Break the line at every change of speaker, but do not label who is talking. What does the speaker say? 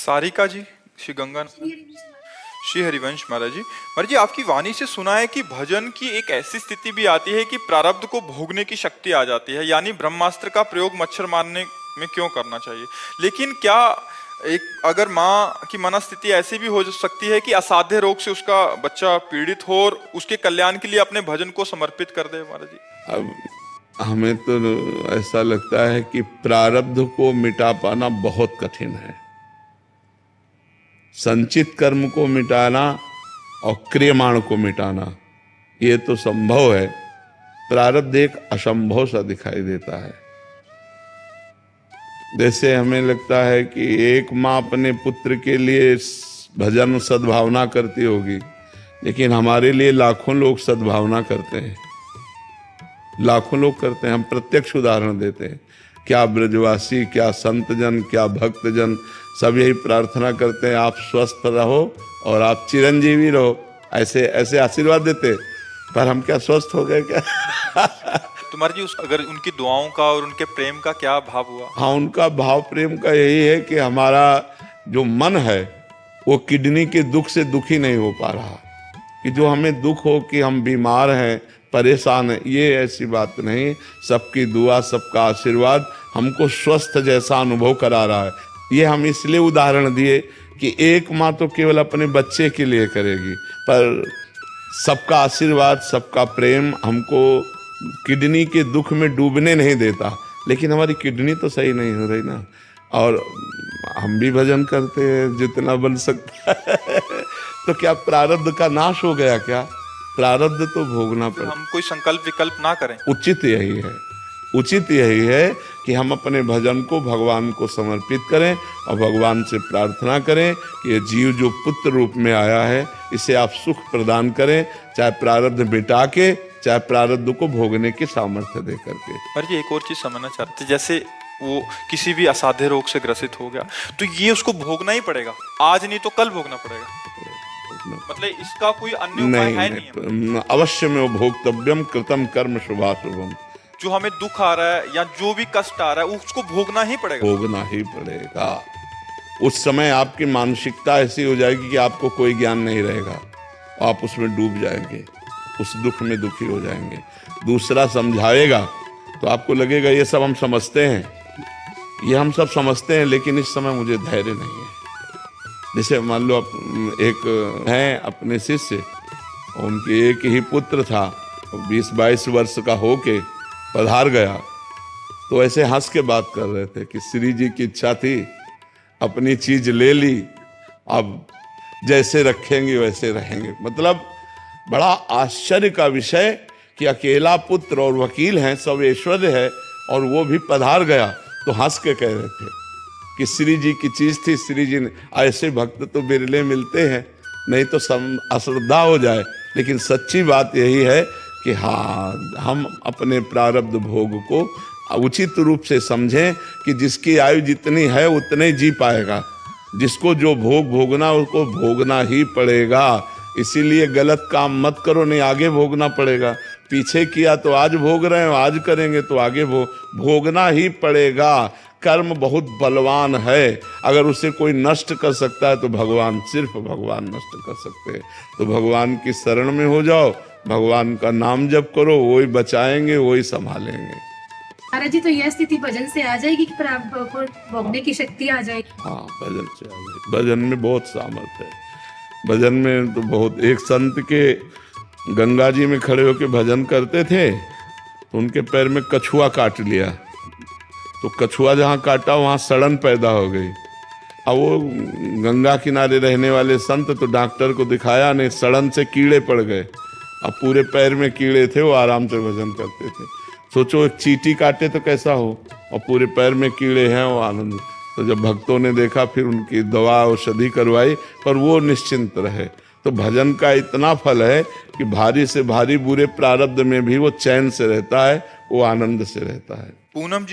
सारिका जी, श्री गंगा, श्री हरिवंश महाराज जी। महाराज जी, आपकी वाणी से सुना है कि भजन की एक ऐसी स्थिति भी आती है कि प्रारब्ध को भोगने की शक्ति आ जाती है, यानी ब्रह्मास्त्र का प्रयोग मच्छर मारने में क्यों करना चाहिए। लेकिन क्या एक अगर माँ की मनस्थिति ऐसी भी हो सकती है कि असाध्य रोग से उसका बच्चा पीड़ित हो और उसके कल्याण के लिए अपने भजन को समर्पित कर दे महाराज जी।
अब हमें तो ऐसा लगता है कि प्रारब्ध को मिटा पाना बहुत कठिन है। संचित कर्म को मिटाना और क्रियमाण को मिटाना ये तो संभव है, प्रारब्ध एक असंभव सा दिखाई देता है। जैसे हमें लगता है कि एक माँ अपने पुत्र के लिए भजन सद्भावना करती होगी, लेकिन हमारे लिए लाखों लोग सद्भावना करते हैं, लाखों लोग करते हैं। हम प्रत्यक्ष उदाहरण देते हैं। क्या ब्रजवासी, क्या संतजन, क्या भक्तजन सब यही प्रार्थना करते हैं, आप स्वस्थ रहो और आप चिरंजीवी रहो, ऐसे ऐसे आशीर्वाद देते। पर हम क्या स्वस्थ हो गए क्या?
तुम्हारे जी, अगर उनकी दुआओं का और उनके प्रेम का क्या भाव हुआ?
हाँ, उनका भाव प्रेम का यही है कि हमारा जो मन है वो किडनी के दुख से दुखी नहीं हो पा रहा। कि जो हमें दुख हो कि हम बीमार हैं, परेशान हैं, ये ऐसी बात नहीं। सबकी दुआ, सबका आशीर्वाद हमको स्वस्थ जैसा अनुभव करा रहा है। ये हम इसलिए उदाहरण दिए कि एक माँ तो केवल अपने बच्चे के लिए करेगी, पर सबका आशीर्वाद, सबका प्रेम हमको किडनी के दुख में डूबने नहीं देता। लेकिन हमारी किडनी तो सही नहीं हो रही ना, और हम भी भजन करते हैं जितना बन सकता है। तो क्या प्रारब्ध का नाश हो गया क्या? प्रारब्ध तो भोगना पड़े।
हम कोई संकल्प विकल्प ना करें।
उचित यही है, उचित यही है कि हम अपने भजन को भगवान को समर्पित करें और भगवान से प्रार्थना करें कि ये जीव जो पुत्र रूप में आया है इसे आप सुख प्रदान करें, चाहे प्रारब्ध मिटा के, चाहे प्रारब्ध को भोगने की सामर्थ्य दे करके।
पर ये एक और चीज समझना चाहते, जैसे वो किसी भी असाध्य रोग से ग्रसित हो गया तो ये उसको भोगना ही पड़ेगा, आज नहीं तो कल भोगना पड़ेगा। मतलब इसका कोई अन्य उपाय है नहीं?
अवश्य में भोक्तव्यम कृतम कर्म शुभाशुभम।
जो हमें दुख आ रहा है या जो भी कष्ट आ रहा है उसको भोगना ही पड़ेगा।
भोगना ही पड़ेगा। उस समय आपकी मानसिकता ऐसी हो जाएगी कि आपको कोई ज्ञान नहीं रहेगा, आप उसमें डूब जाएंगे, उस दुख में दुखी हो जाएंगे। दूसरा समझाएगा तो आपको लगेगा ये सब हम समझते हैं, ये हम सब समझते हैं, लेकिन इस समय मुझे धैर्य नहीं है। जैसे मान लो एक हैं अपने शिष्य, उनके एक ही पुत्र था, 20-22 वर्ष का होके पधार गया, तो ऐसे हंस के बात कर रहे थे कि श्री जी की इच्छा थी, अपनी चीज ले ली, अब जैसे रखेंगे वैसे रहेंगे। मतलब बड़ा आश्चर्य का विषय कि अकेला पुत्र और वकील हैं, सब ऐश्वर्य है, और वो भी पधार गया तो हंस के कह रहे थे कि श्री जी की चीज थी, श्री जी ने। ऐसे भक्त तो बिरले मिलते हैं, नहीं तो अश्रद्धा हो जाए। लेकिन सच्ची बात यही है कि हाँ, हम अपने प्रारब्ध भोग को उचित रूप से समझें कि जिसकी आयु जितनी है उतने जी पाएगा। जिसको जो भोग भोगना उसको भोगना ही पड़ेगा। इसीलिए गलत काम मत करो, नहीं आगे भोगना पड़ेगा। पीछे किया तो आज भोग रहे हो, आज करेंगे तो आगे भोगना ही पड़ेगा। कर्म बहुत बलवान है, अगर उसे कोई नष्ट कर सकता है तो भगवान, सिर्फ भगवान नष्ट कर सकते हैं। तो भगवान की शरण में हो जाओ, भगवान का नाम जप करो, वही बचाएंगे, वही संभालेंगे।
महाराज जी, तो यह स्थिति भजन से आ जाएगी कि प्रारब्ध को भोगने की शक्ति आ जाएगी?
हाँ, भजन से आ जाएगी। भजन में बहुत सामर्थ्य है। भजन में तो बहुत, एक संत के गंगा जी में खड़े होकर भजन करते थे तो उनके पैर में कछुआ काट लिया, तो कछुआ जहाँ काटा वहाँ सड़न पैदा हो गई। अब वो गंगा किनारे रहने वाले संत तो डॉक्टर को दिखाया नहीं, सड़न से कीड़े पड़ गए। अब पूरे पैर में कीड़े थे, वो आराम से भजन करते थे। सोचो एक चींटी काटे तो कैसा हो, और पूरे पैर में कीड़े हैं, वो आनंद। तो जब भक्तों ने देखा फिर उनकी दवा औषधि करवाई, पर वो निश्चिंत रहे। तो भजन का इतना फल है कि भारी से भारी बुरे प्रारब्ध में भी वो चैन से रहता है, वो आनंद से रहता है।
पूनम जी।